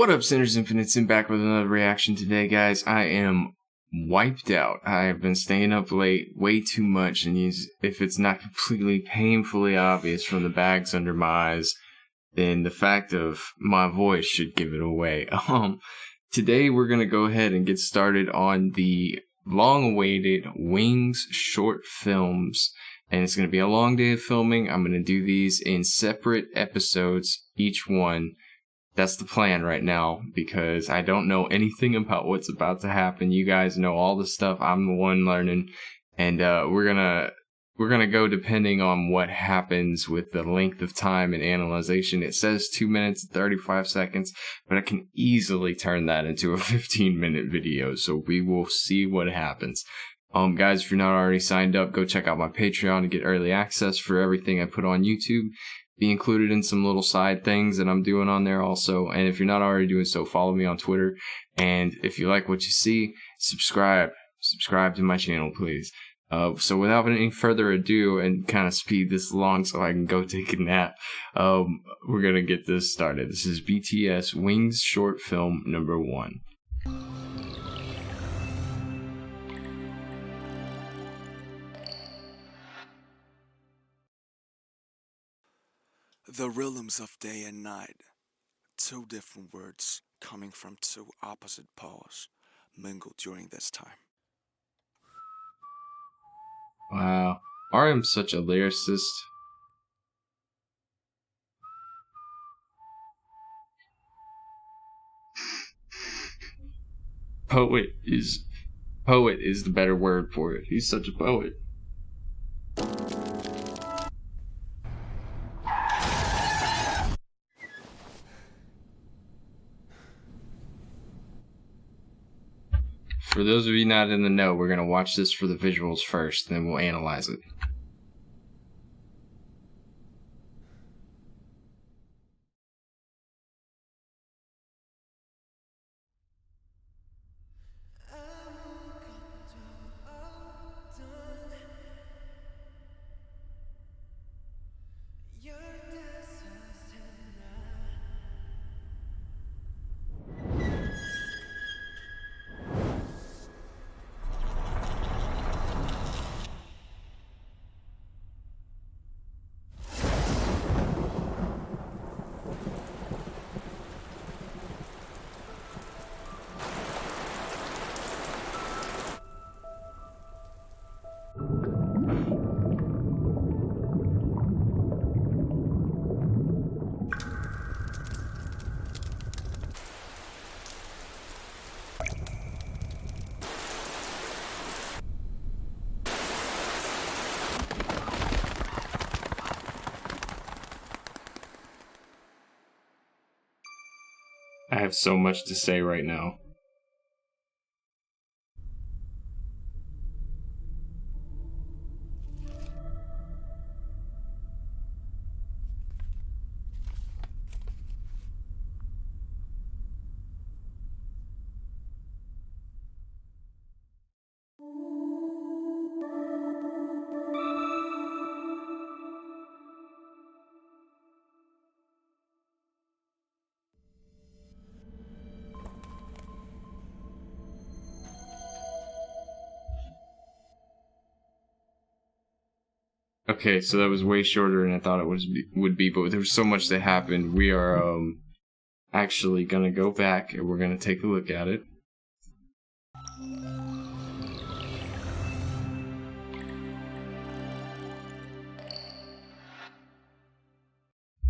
What up, Sinners Infinites? I'm back with another reaction today, guys. I am wiped out. I have been staying up late way too much, and if it's not completely painfully obvious from the bags under my eyes, then the fact of my voice should give it away. Today we're gonna go ahead and get started on the long-awaited Wings short films, and it's gonna be a long day of filming. I'm gonna do these in separate episodes, each one. That's the plan right now, because I don't know anything about what's about to happen. You guys know all the stuff. I'm the one learning, and we're gonna go depending on what happens with the length of time and analyzation. It says 2 minutes and 35 seconds, but I can easily turn that into a 15-minute video. So we will see what happens. Guys, if you're not already signed up, go check out my Patreon to get early access for everything I put on YouTube. Be included in some little side things that I'm doing on there also. And if you're not already doing so, follow me on Twitter. And if you like what you see, subscribe to my channel, please. So without any further ado, and kind of speed this along so I can go take a nap, we're gonna get this started. This is BTS Wings short film number 1. The rhythms of day and night, two different words coming from two opposite poles, mingled during this time. Wow, RM's such a lyricist. Poet is the better word for it. He's such a poet. For those of you not in the know, we're going to watch this for the visuals first, then we'll analyze it. I have so much to say right now. Okay, so that was way shorter than I thought it would be, but there was so much that happened. We are actually gonna go back and we're gonna take a look at it.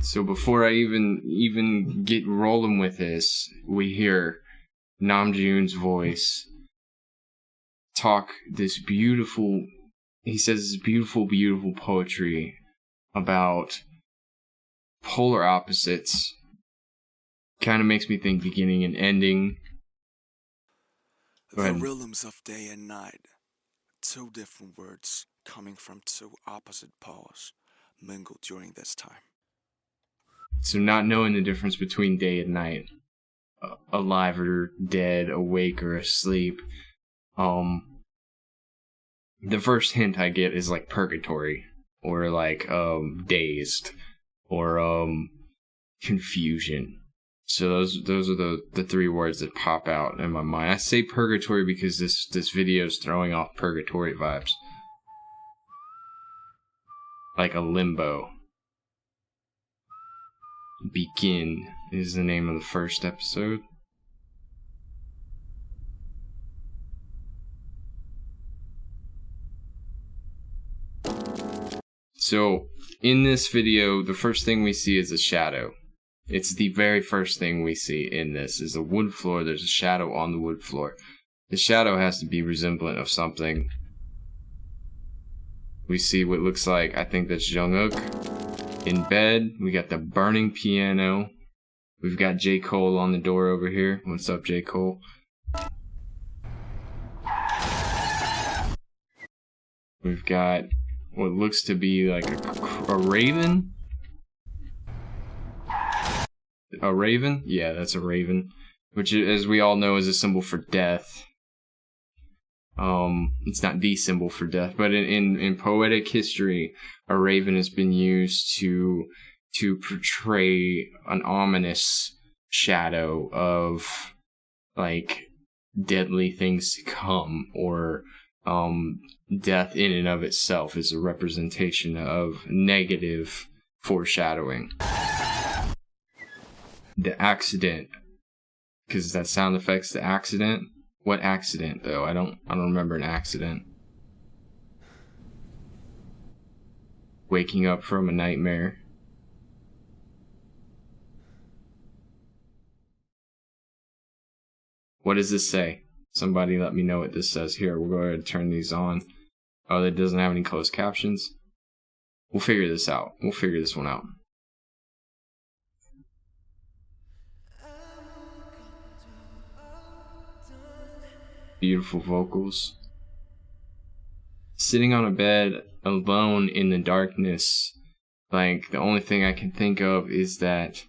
So before I even get rolling with this, we hear Namjoon's voice talk this beautiful. He says this beautiful, beautiful poetry about polar opposites. Kind of makes me think beginning and ending. The rhythms of day and night, two different words coming from two opposite poles, mingled during this time. So not knowing the difference between day and night, alive or dead, awake or asleep, the first hint I get is like purgatory, or like dazed, or confusion. So those are the three words that pop out in my mind. I say purgatory because this video is throwing off purgatory vibes. Like a limbo. Begin is the name of the first episode. So, in this video, the first thing we see is a shadow. It's the very first thing we see in this, is a wood floor. There's a shadow on the wood floor. The shadow has to be resemblant of something. We see what looks like, I think that's Jungkook. In bed, we got the burning piano. We've got J. Cole on the door over here. What's up, J. Cole? We've got what looks to be like a raven. A raven? Yeah, that's a raven. Which, as we all know, is a symbol for death. It's not the symbol for death, but in poetic history, a raven has been used to portray an ominous shadow of, like, deadly things to come, or death in and of itself is a representation of negative foreshadowing. The accident, because that sound effect's the accident. What accident though? I don't remember an accident. Waking up from a nightmare. What does this say? Somebody let me know what this says. Here, we'll go ahead and turn these on. Oh, that doesn't have any closed captions. We'll figure this out. We'll figure this one out. Beautiful vocals. Sitting on a bed alone in the darkness. Like, the only thing I can think of is that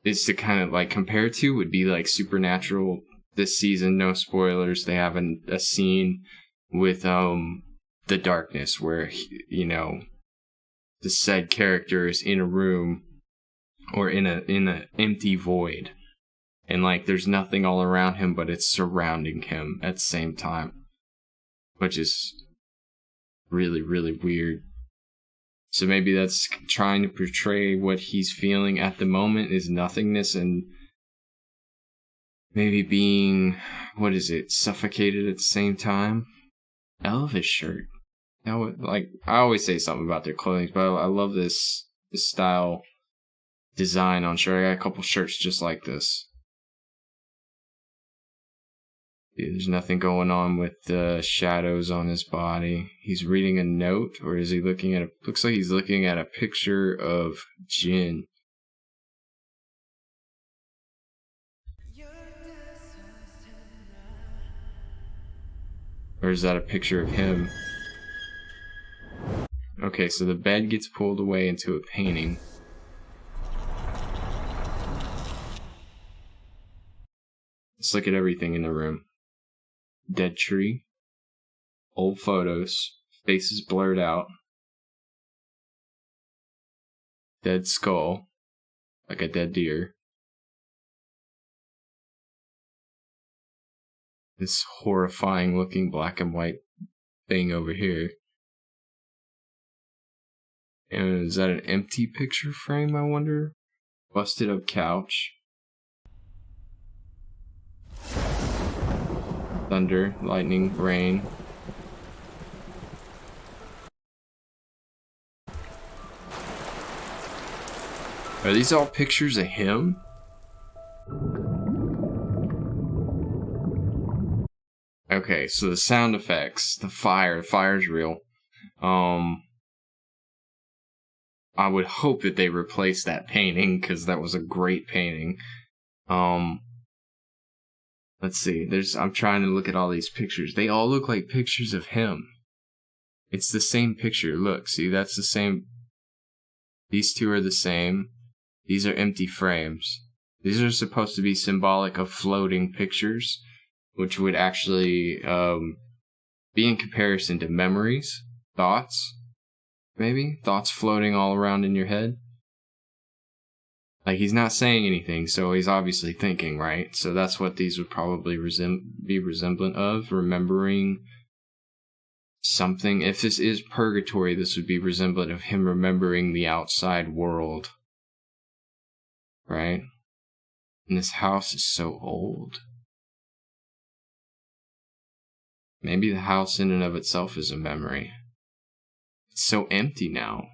is to kind of like compare to would be like Supernatural this season. No spoilers. They have a scene with the darkness where the said character is in a room or in a empty void. And, like, there's nothing all around him, but it's surrounding him at the same time. Which is really, really weird. So maybe that's trying to portray what he's feeling at the moment is nothingness and maybe being, suffocated at the same time. I love his shirt. I always say something about their clothing, but I love this style design on shirt. I got a couple shirts just like this. There's nothing going on with the shadows on his body. He's reading a note, or is he looking at looks like he's looking at a picture of Jin. Or is that a picture of him? Okay, so the bed gets pulled away into a painting. Let's look at everything in the room. Dead tree, old photos, faces blurred out, dead skull, like a dead deer. This horrifying looking black and white thing over here. And is that an empty picture frame, I wonder? Busted up couch. Thunder, lightning, rain. Are these all pictures of him? Okay, so the sound effects, the fire's real. I would hope that they replace that painting, because that was a great painting. Let's see, I'm trying to look at all these pictures. They all look like pictures of him. It's the same picture. Look, see, that's the same. These two are the same. These are empty frames. These are supposed to be symbolic of floating pictures, which would actually be in comparison to memories, thoughts, maybe? Thoughts floating all around in your head. Like, he's not saying anything, so he's obviously thinking, right? So that's what these would probably be resemblant of, remembering something. If this is purgatory, this would be resemblant of him remembering the outside world, right? And this house is so old. Maybe the house in and of itself is a memory. It's so empty now.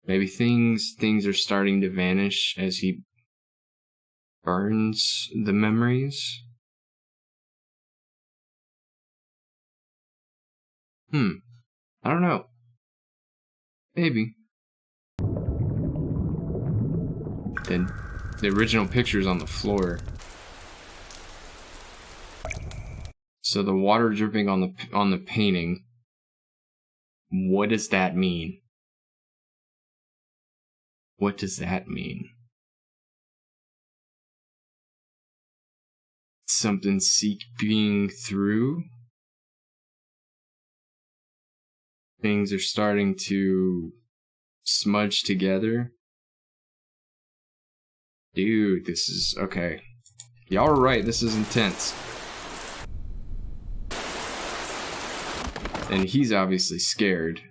Maybe things are starting to vanish as he burns the memories. I don't know. Maybe. Then the original picture's on the floor. So the water dripping on the painting. What does that mean? What does that mean? Something seeping through? Things are starting to smudge together? Dude, this is... okay. Y'all are right, this is intense. And he's obviously scared.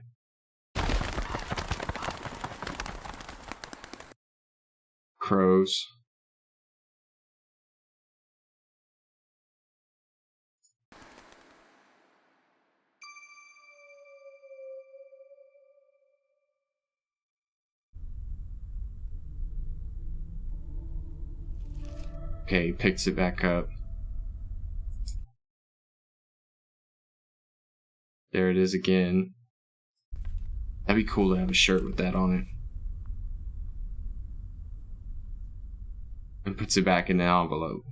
Crows. Okay, he picks it back up. There it is again. That'd be cool to have a shirt with that on it. And puts it back in the envelope.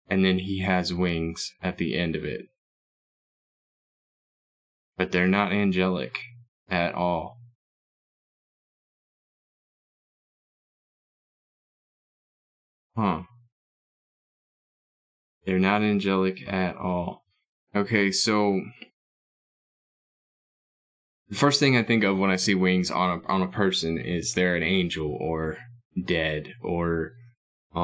And then he has wings at the end of it. But they're not angelic at all. Huh. They're not angelic at all. Okay, so the first thing I think of when I see wings on a person is they're an angel or dead or they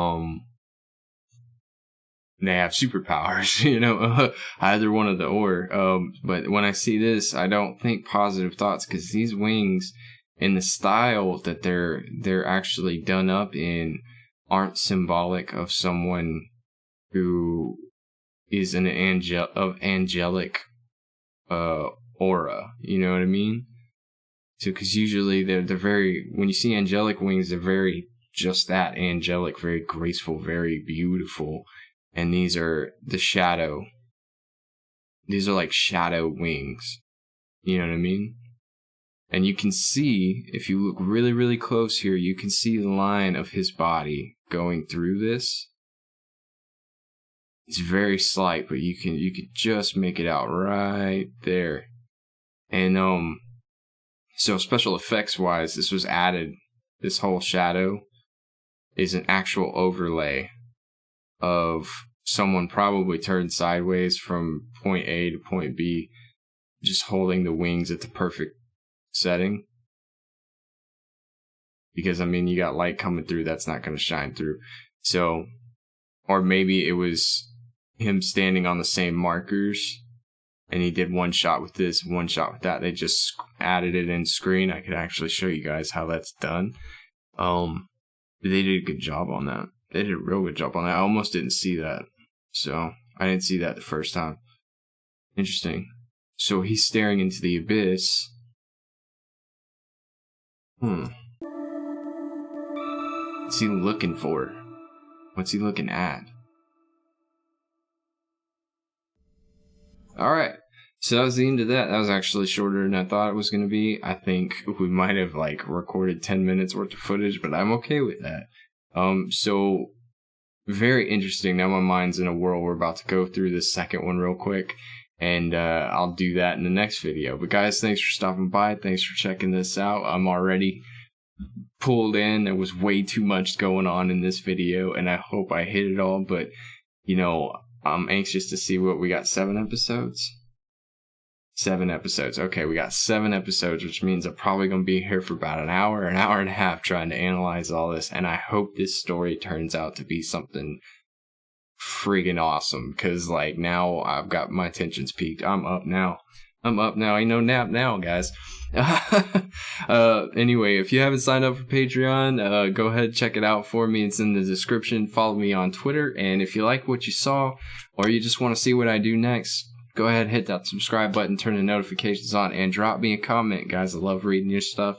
have superpowers, you know, either one of the or. But when I see this, I don't think positive thoughts because these wings and the style that they're actually done up in aren't symbolic of someone who is an angelic aura, you know what I mean? So, because usually they're very, when you see angelic wings, they're very just that, angelic, very graceful, very beautiful. And these are the shadow. These are like shadow wings. You know what I mean? And you can see, if you look really, really close here, you can see the line of his body going through this. It's very slight, but you can just make it out right there. And so special effects wise, this was added. This whole shadow is an actual overlay of someone probably turned sideways from point A to point B, just holding the wings at the perfect setting. Because I mean, you got light coming through, that's not going to shine through. So, or maybe it was him standing on the same markers and he did one shot with this, one shot with that. They just added it in screen. I could actually show you guys how that's done. They did a good job on that. They did a real good job on that. I almost didn't see that. So I didn't see that the first time. Interesting. So he's staring into the abyss. What's he looking for? What's he looking at? Alright, so that was the end of that. That was actually shorter than I thought it was going to be. I think we might have recorded 10 minutes worth of footage, but I'm okay with that. So very interesting. Now my mind's in a whirl. We're about to go through this second one real quick, and I'll do that in the next video. But guys, thanks for stopping by. Thanks for checking this out. I'm already pulled in. There was way too much going on in this video, and I hope I hit it all, but you know, I'm anxious to see what we got. 7 episodes? 7 episodes. Okay, we got 7 episodes, which means I'm probably going to be here for about an hour and a half trying to analyze all this. And I hope this story turns out to be something friggin' awesome, because, like, now I've got my tensions peaked. I'm up now. Ain't no nap now, guys. Anyway, if you haven't signed up for Patreon, go ahead, check it out for me. It's in the description. Follow me on Twitter. And if you like what you saw, or you just want to see what I do next, go ahead, hit that subscribe button, turn the notifications on, and drop me a comment, guys. I love reading your stuff.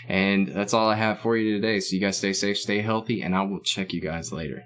And that's all I have for you today. So you guys stay safe, stay healthy, and I will check you guys later.